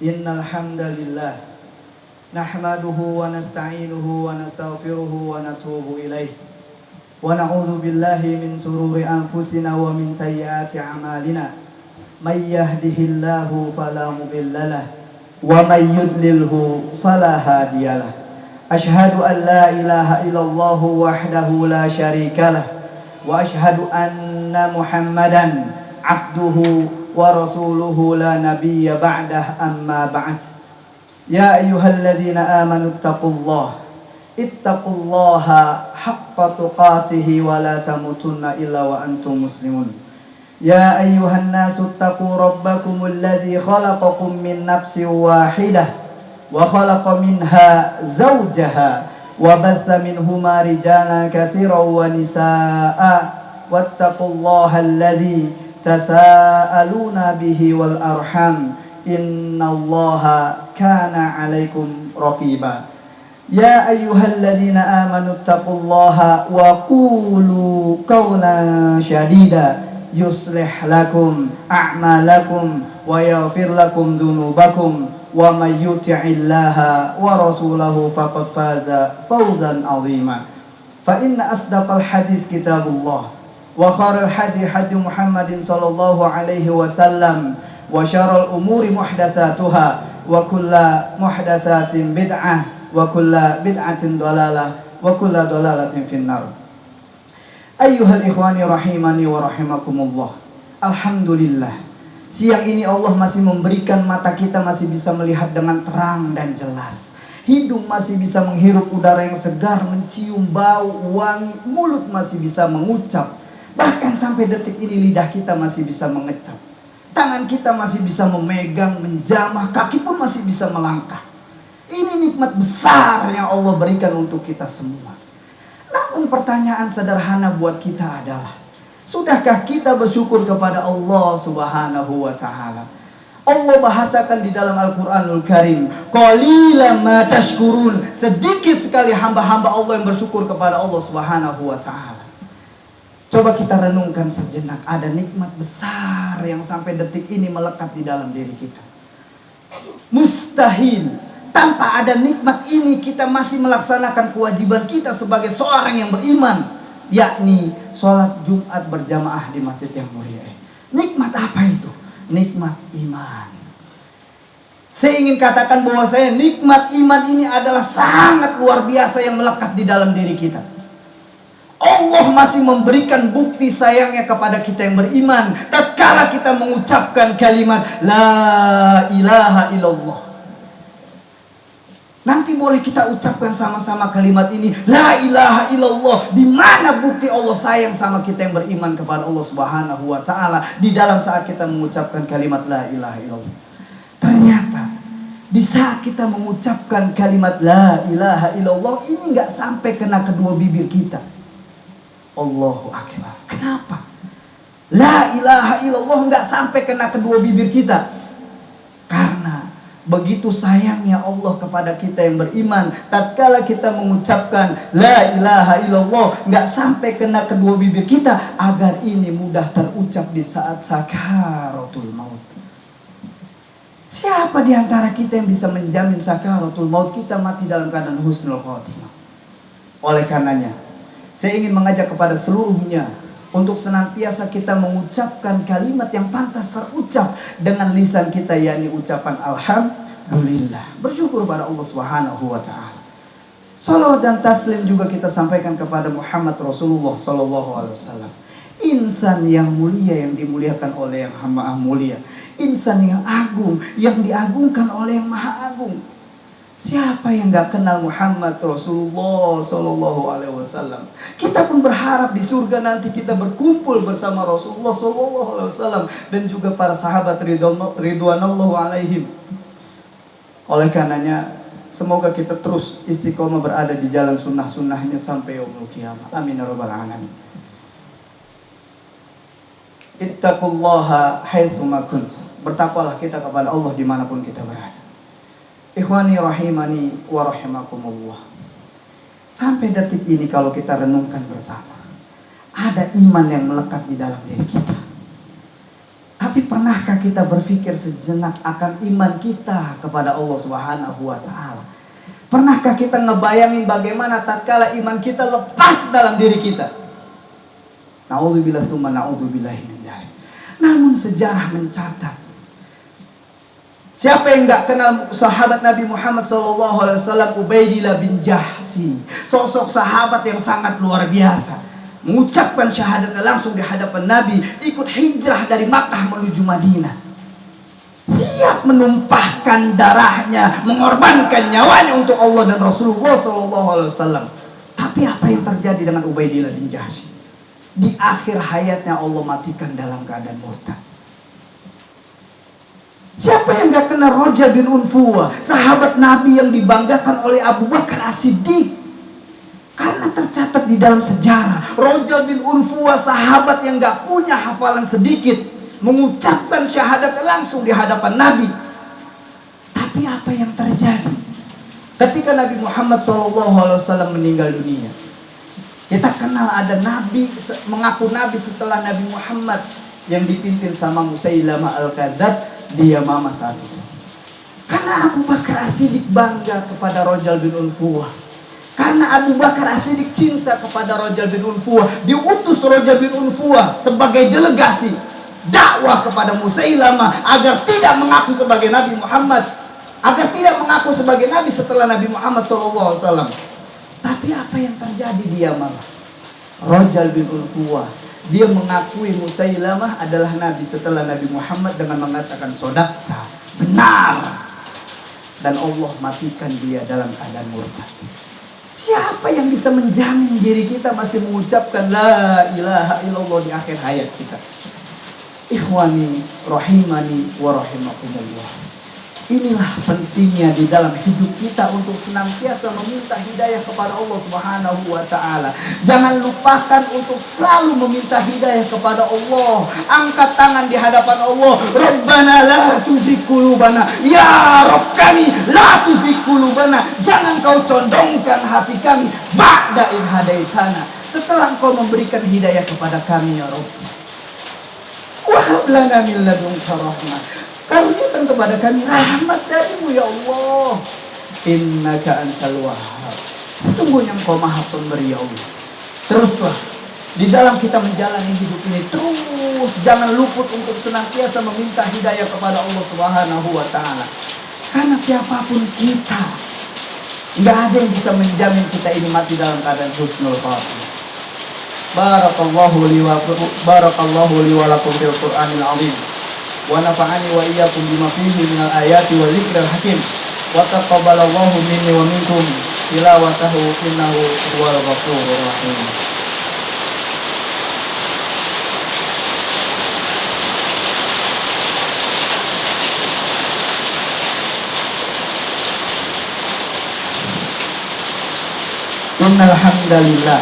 Innal hamdalillah nahmaduhu wa nasta'inuhu wa nastaghfiruhu wa natubu ilaih wa na'udzu billahi min sururi anfusina wa min sayyiati a'malina may yahdihillahu fala mudhillalah wa may yudlilhu fala hadiyalah. Ashhadu an la ilaha illallah wahdahu la syarikalah wa ashhadu anna Muhammadan abduhu wa rasuluhu la nabiyya ba'dah, amma ba'd. Ya ayyuhalladzina amanu ittaqullaha haqqa tuqatih wa la tamutunna illa wa antum muslimun. Ya ayyuhan nasu ittaqu rabbakumul ladzi khalaqakum min nafsin wahidah wa khalaqa minha zawjaha wa batha minhuma rijalan katsiran wa nisaa'a wattaqullaha alladzi tasaaluna bihi wal arham innallaha kana 'alaikum raqiba. Ya ayyuhalladzina amanu taqullaha wa qulu qawlan shadida yuslih lakum a'malakum wa yaghfir lakum dhunubakum wa may yuti'illaha wa rasulahu faqad faza fawzan 'azima. Fa inna asdaqal hadits kitabullah wa khairul hadi hadi Muhammadin sallallahu alaihi wasallam wa syarrul umuri muhdatsatuha wa kullu muhdatsatin bid'ah wa kullu bid'atin dhalalah wa kullu dhalalatin finnar. Ayyuhal ikhwani rahimani wa rahimakumullah. Alhamdulillah, siang ini Allah masih memberikan mata kita masih bisa melihat dengan terang dan jelas. Hidung masih bisa menghirup udara yang segar, mencium bau wangi, mulut masih bisa mengucap. Bahkan sampai detik ini lidah kita masih bisa mengecap. Tangan kita masih bisa memegang, menjamah, kaki pun masih bisa melangkah. Ini nikmat besar yang Allah berikan untuk kita semua. Namun pertanyaan sederhana buat kita adalah, sudahkah kita bersyukur kepada Allah Subhanahu wa ta'ala? Allah bahasakan di dalam Al-Quranul Karim, qalilan ma tashkurun. Sedikit sekali hamba-hamba Allah yang bersyukur kepada Allah Subhanahu wa ta'ala. Coba kita renungkan sejenak, ada nikmat besar yang sampai detik ini melekat di dalam diri kita. Mustahil tanpa ada nikmat ini kita masih melaksanakan kewajiban kita sebagai seorang yang beriman, yakni sholat Jumat berjamaah di masjid yang mulia. Nikmat apa itu? Nikmat iman. Saya ingin katakan bahwa nikmat iman ini adalah sangat luar biasa yang melekat di dalam diri kita. Allah masih memberikan bukti sayangnya kepada kita yang beriman tatkala kita mengucapkan kalimat la ilaha illallah. Nanti boleh kita ucapkan sama-sama kalimat ini, la ilaha illallah. Di mana bukti Allah sayang sama kita yang beriman kepada Allah Subhanahu wa ta'ala di dalam saat kita mengucapkan kalimat la ilaha illallah? Ternyata di saat kita mengucapkan kalimat la ilaha illallah ini gak sampai kena kedua bibir kita. Allahu Akbar. Kenapa? La ilaha illallah enggak sampai kena kedua bibir kita. Karena begitu sayangnya Allah kepada kita yang beriman, tatkala kita mengucapkan la ilaha illallah enggak sampai kena kedua bibir kita agar ini mudah terucap di saat sakaratul maut. Siapa di antara kita yang bisa menjamin sakaratul maut kita mati dalam keadaan husnul khotimah? Oleh karenanya, saya ingin mengajak kepada seluruhnya untuk senantiasa kita mengucapkan kalimat yang pantas terucap dengan lisan kita, yakni ucapan alhamdulillah, bersyukur pada Allah Subhanahu wa ta'ala. Salawat dan taslim juga kita sampaikan kepada Muhammad Rasulullah sallallahu alaihi wasallam. Insan yang mulia yang dimuliakan oleh yang maha mulia, insan yang agung yang diagungkan oleh yang maha agung. Siapa yang gak kenal Muhammad Rasulullah sallallahu alaihi wasallam? Kita pun berharap di surga nanti kita berkumpul bersama Rasulullah sallallahu alaihi wasallam dan juga para sahabat ridwanullahu alaihim. Oleh karenanya, semoga kita terus istiqomah berada di jalan sunnah-sunnahnya sampai yaumul qiyamah. Amin ya rabbal alamin. Ittaqullaha haitsu ma kuntum. Bertakwalah kita kepada Allah dimanapun kita berada. Ikhwani rahimani wa rahimakumullah. Sampai detik ini kalau kita renungkan bersama, ada iman yang melekat di dalam diri kita. Tapi pernahkah kita berpikir sejenak akan iman kita kepada Allah Subhanahu wa taala? Pernahkah kita ngebayangin bagaimana tatkala iman kita lepas dalam diri kita? Na'udzubillah summa na'udzubillahi min dzalik. Namun sejarah mencatat, siapa yang enggak kenal sahabat Nabi Muhammad SAW, Ubaidillah bin Jahsy, sosok sahabat yang sangat luar biasa, mengucapkan syahadatnya langsung di hadapan Nabi, ikut hijrah dari Makkah menuju Madinah, siap menumpahkan darahnya, mengorbankan nyawanya untuk Allah dan Rasulullah SAW. Tapi apa yang terjadi dengan Ubaidillah bin Jahsy? Di akhir hayatnya Allah matikan dalam keadaan murtad. Siapa yang gak kenal Roja bin Unfuwa, sahabat Nabi yang dibanggakan oleh Abu Bakar As-Siddiq? Karena tercatat di dalam sejarah, Roja bin Unfuwa, sahabat yang gak punya hafalan sedikit, mengucapkan syahadat langsung di hadapan Nabi. Tapi apa yang terjadi ketika Nabi Muhammad SAW meninggal dunia? Kita kenal ada Nabi, mengaku Nabi setelah Nabi Muhammad, yang dipimpin sama Musailamah Al-Kadzab di Yamamah saat itu. Karena Abu Bakar As-Siddiq bangga kepada Roja bin Unfuwa, karena Abu Bakar As-Siddiq cinta kepada Roja bin Unfuwa, diutus Roja bin Unfuwa sebagai delegasi dakwah kepada Musailamah agar tidak mengaku sebagai Nabi Muhammad, agar tidak mengaku sebagai Nabi setelah Nabi Muhammad SAW. Tapi apa yang terjadi dia malah? Roja bin Unfuwa, dia mengakui Musailamah adalah Nabi setelah Nabi Muhammad dengan mengatakan sodaqta, benar. Dan Allah matikan dia dalam keadaan murtad. Siapa yang bisa menjamin diri kita masih mengucapkan la ilaha illallah di akhir hayat kita? Ikhwani rahimani wa rahimakumullah. Inilah pentingnya di dalam hidup kita untuk senantiasa meminta hidayah kepada Allah Subhanahu wa taala. Jangan lupakan untuk selalu meminta hidayah kepada Allah. Angkat tangan di hadapan Allah. Rabbana la tuzigh qulubana. Ya Rabb kami, la tuzigh qulubana. Jangan kau condongkan hati kami ba'da idh hadaitana. Setelah Engkau memberikan hidayah kepada kami ya Rabb. Wa hab lana min ladunka rahmah. Karuniakan kepada kami rahmat darimu ya Allah. Innaka antal wahhab. Sesungguhnya Engkau maha pemberi ya Allah. Teruslah di dalam kita menjalani hidup ini, terus jangan luput untuk senantiasa meminta hidayah kepada Allah Subhanahu wa taala. Karena siapapun kita, nggak ada yang bisa menjamin kita ini mati dalam keadaan husnul khatimah. Barakallahu li wa lakum fil Qur'anil azim. Wa nafa'ani wa iyyakum bima fihi minal ayati wa dzikril hakim. Wa taqabbalallahu minni wa minkum tilawatahu innahu huwal ghafurur rahim. Innal hamdalillah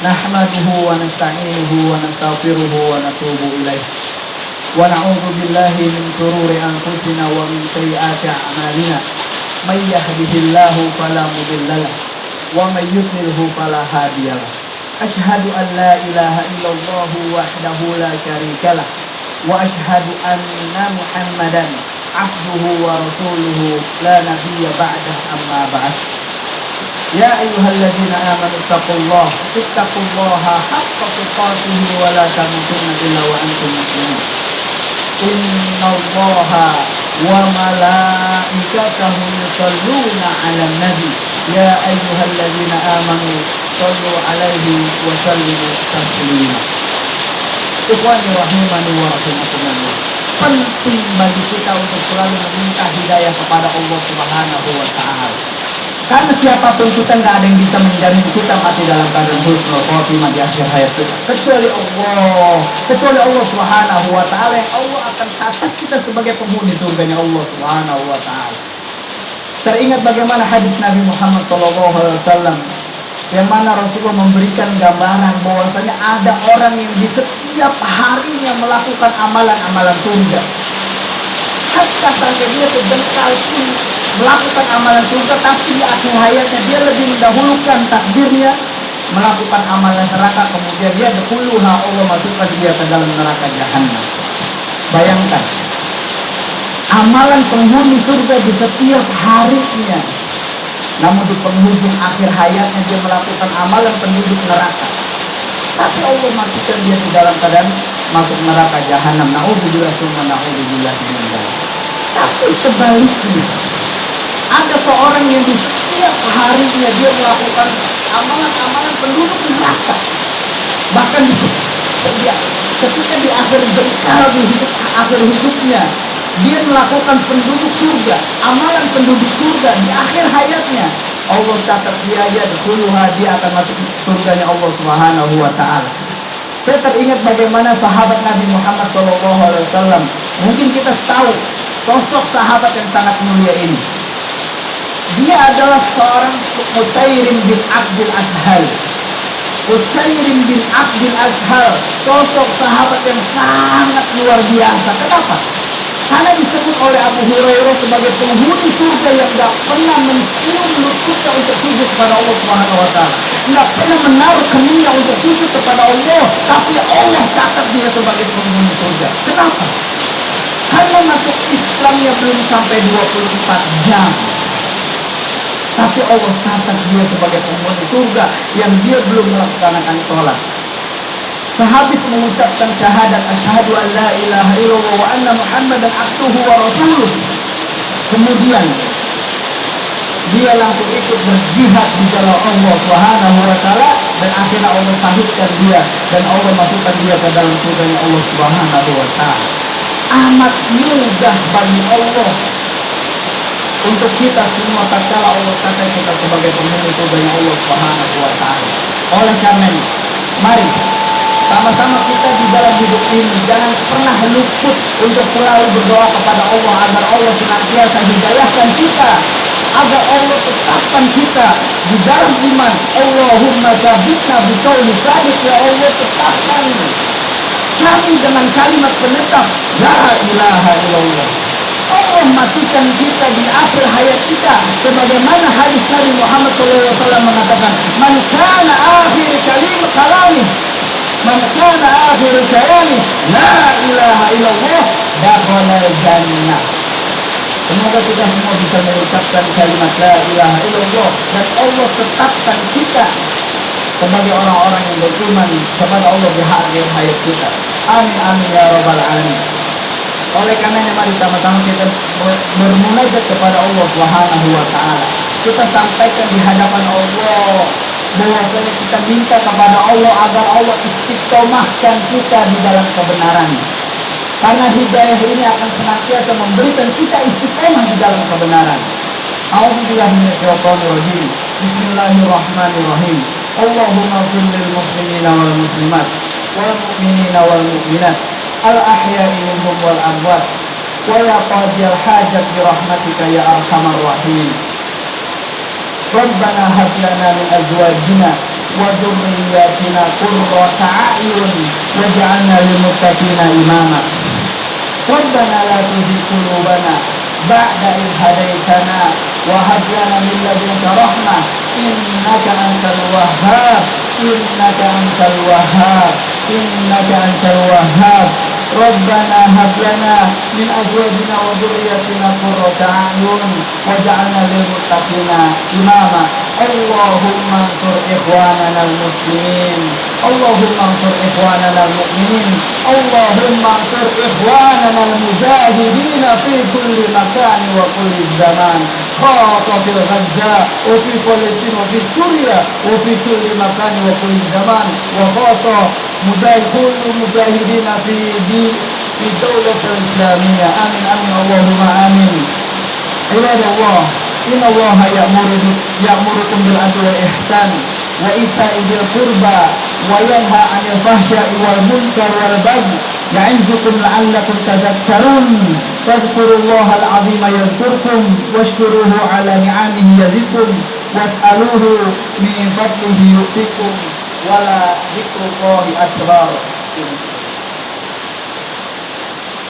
nahmaduhu wa nasta'inuhu wa nastaghfiruhu wa natubu ilaihi. Wa na'udzu billahi min shururi anfusina wa min sayyiati a'malina. May yahdihillahu fala mudilla lahu wa may yudlilhu fala hadiya lahu. Asyhadu an la ilaha illallah wahdahu la syarika lahu wa asyhadu anna Muhammadan abduhu wa rasuluhu la nabiyya ba'dahu amma ba'd. Ya ayyuhalladzina amanu ittaqullaha haqqa tuqatih wa la tamutunna illa wa antum muslimun. Innallaha wa malaikatahu yusholluna 'alan nabi ya ayyuhalladzina amanu shollu 'alaihi wa sallimu taslima. Ikhwani rahimani wa rahimakumullah. Penting bagi kita untuk selalu meminta hidayah kepada Allah Subhanahu wa taala. Karena siapapun kita, nggak ada yang bisa menjamin kita mati dalam keadaan husnul khotimah di akhir hayat kita, kecuali Allah Subhanahu wa taala, yang Allah akan catat kita sebagai penghuni surganya Allah Subhanahu wa taala. Teringat bagaimana hadis Nabi Muhammad SAW, yang mana Rasulullah memberikan gambaran bahwasanya ada orang yang di setiap harinya melakukan amalan-amalan surga, hatta sampai dia sebengkal pun melakukan amalan surga, tapi di akhir hayatnya dia lebih mendahulukan takdirnya melakukan amalan neraka, kemudian dia dahuluha Allah masukkan dia ke dalam neraka jahannam. Bayangkan, amalan penghuni surga di setiap harinya, namun di penghujung akhir hayatnya dia melakukan amalan penduduk neraka. Tapi Allah matikan dia di dalam keadaan masuk neraka jahanam. Na'udzubillah summa na'udzubillah min dzalik. Tapi sebaliknya, ada seorang yang di setiap harinya dia melakukan amalan-amalan penduduk neraka. Bahkan ketika di akhir berkala di akhir hidupnya, dia melakukan penduduk surga, amalan penduduk surga di akhir hayatnya. Allah catat dia akan masuk surganya Allah Subhanahu wa taala. Saya teringat bagaimana sahabat Nabi Muhammad SAW. Mungkin kita tahu sosok sahabat yang sangat mulia ini. Dia adalah seorang Usairim bin Abdul Ashhal. Usairim bin Abdul Ashhal, sosok sahabat yang sangat luar biasa. Kenapa? Karena disebut oleh Abu Hurairah sebagai penghuni surga yang gak pernah mencium lututnya untuk sujud kepada Allah Subhanahu wa taala. Gak pernah menaruh keningnya untuk sujud kepada Allah, tapi Allah catat dia sebagai penghuni surga. Kenapa? Karena masuk Islamnya belum sampai 24 jam. Tapi Allah catat dia sebagai penghuni surga yang dia belum melaksanakan sholat. Sehabis mengucapkan syahadat asyhadu an la ilaha illallah wa anna muhammadan abduhu wa rasuluh, kemudian dia langsung ikut berjihad di jalan Allah Subhanahu wa taala, dan akhirnya Allah sahihkan dia dan Allah masukkan dia ke dalam surganya Allah Subhanahu wa taala. Amat mudah bagi Allah untuk kita semua tatkala Allah catat kita sebagai penghuni surganya Allah Subhanahu wa taala. Oleh karena itu, mari sama-sama kita di dalam hidup ini jangan pernah luput untuk selalu berdoa kepada Allah agar Allah senantiasa hidayahkan kita, agar Allah tetapkan kita di dalam iman. Allahumma tsabbitna biqauli tsabit, ya Allah tetapkan kami dengan kalimat penetap la ilaha illallah. Allah matikan kita di akhir hayat kita sebagaimana hadis Nabi Muhammad SAW mengatakan, man kana akhir kalami man kana akhir kalami la ilaha illallah dakhala jannah. Semoga kita semua bisa mengucapkan kalimat la ilaha illallah dan Allah tetapkan kita sebagai orang-orang yang beriman kepada Allah di akhir hayat kita. Amin amin ya rabbal alamin. Oleh karenanya mari sama-sama kita bermunajat kepada Allah Subhanahu wa taala. Kita sampaikan di hadapan Allah bahwasanya kita minta kepada Allah agar Allah istiqomahkan kita di dalam kebenaran. Karena hidayah ini akan senantiasa memberikan kita istiqomah di dalam kebenaran. A'udzubillahi minasyaitonir rajim. Bismillahirrahmanirrahim. Allahumma ighfir lil muslimina wal muslimat wal mu'minina wal mu'minat al-ahya'i minhum wal amwat wa ya qadiyal hajat bi rahmatika ya arhamar rahimin. Rabbana hab lana min azwajina wa dhurriyyatina qurrata a'yun waj'alna lil muttaqina imama. Rabbana la tuzigh qulubana ba'da idh hadaytana wa hab lana min ladunka rahmah innaka antal wahhab innaka antal wahhab. Rabbana hab lana min azwajina wa dhurriyyatina qurrata a'yun waj'alna lil muttaqina imama. Allahumma ansur ikhwanana al-muslimin, Allahumma ansur ikhwanana al-mu'minin, Allahumma ansur ikhwanana al-mujahidin fi kulli makan wa kulli zaman, khassa fil Gaza wa fi Palestina wa fi Syria wa fi kulli makan wa kulli zaman, wa khassa mujahidin fi daulah al-islamiyah. Amin amin Allahumma amin. Ibadallah, inna Allah ya'murukum bil adli wal ihsan wa ita'i dzil qurba wa yanha 'anil fahsya'i wal munkar wal baghi ya'izukum la'allakum tadhakkarun. Fadhkurullaha al-'azima yadhkurkum washkuruhu 'ala ni'amihi yazidkum was'aluhu min fadlihi yu'tikum wa la dzikrullahi akbar.